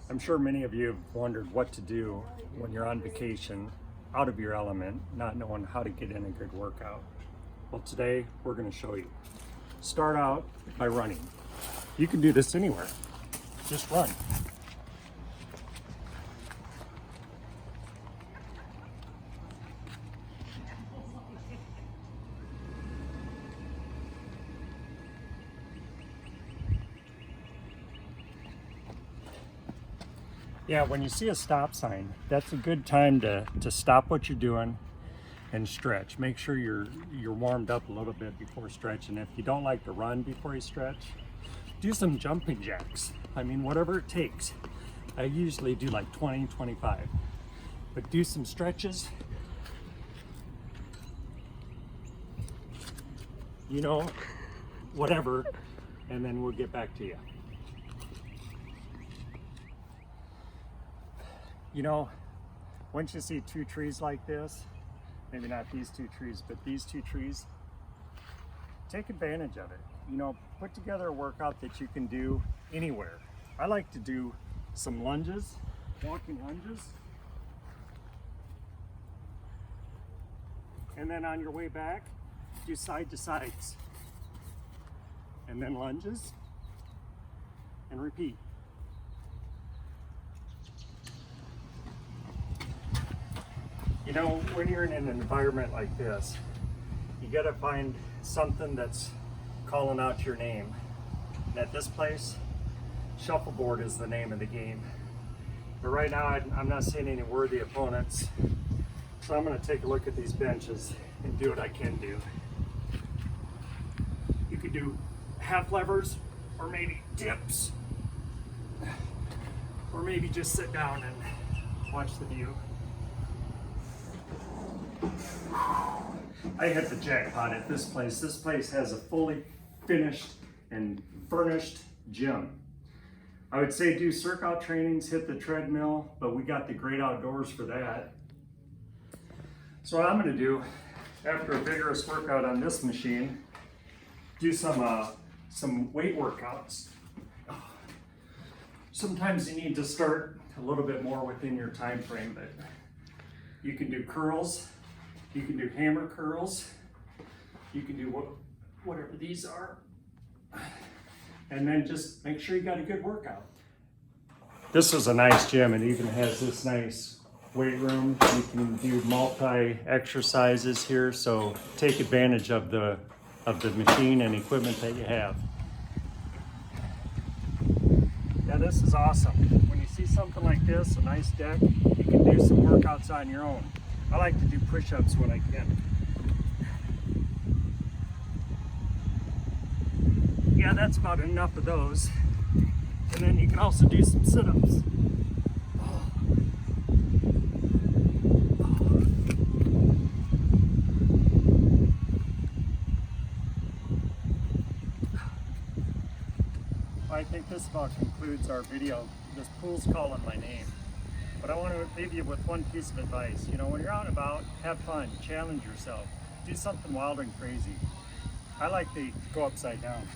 I'm sure many of you have wondered what to do when you're on vacation, out of your element, not knowing how to get in a good workout. Well, today we're going to show you. Start out by running. You can do this anywhere. Just run. Yeah, when you see a stop sign, that's a good time to stop what you're doing and stretch. Make sure you're warmed up a little bit before stretching. If you don't like to run before you stretch, do some jumping jacks. I mean, whatever it takes. I usually do like 20, 25. But do some stretches. You know, whatever, and then we'll get back to you. You know, once you see two trees like this, maybe not these two trees, but these two trees, take advantage of it. You know, put together a workout that you can do anywhere. I like to do some lunges, walking lunges. And then on your way back, do side to sides. And then lunges, and repeat. You know, when you're in an environment like this, you gotta find something that's calling out your name. And at this place, Shuffleboard is the name of the game. But right now, I'm not seeing any worthy opponents. So I'm gonna take a look at these benches and do what I can do. You could do half levers, or maybe dips, or maybe just sit down and watch the view. I hit the jackpot at this place. This place has a fully finished and furnished gym. I would say do circuit trainings, hit the treadmill, but we got the great outdoors for that. So what I'm gonna do, after a vigorous workout on this machine, do some weight workouts. Sometimes you need to start a little bit more within your time frame, but you can do curls. You can do hammer curls. You can do whatever these are. And then just make sure you got a good workout. This is a nice gym. It even has this nice weight room. You can do multi-exercises here, so take advantage of the machine and equipment that you have. Yeah, this is awesome. When you see something like this, a nice deck, you can do some workouts on your own. I like to do push-ups when I can. Yeah, that's about enough of those. And then you can also do some sit-ups. I think this about concludes our video. This pool's calling my name. But I want to leave you with one piece of advice. You know, when you're out and about, have fun, challenge yourself, do something wild and crazy. I like to go upside down.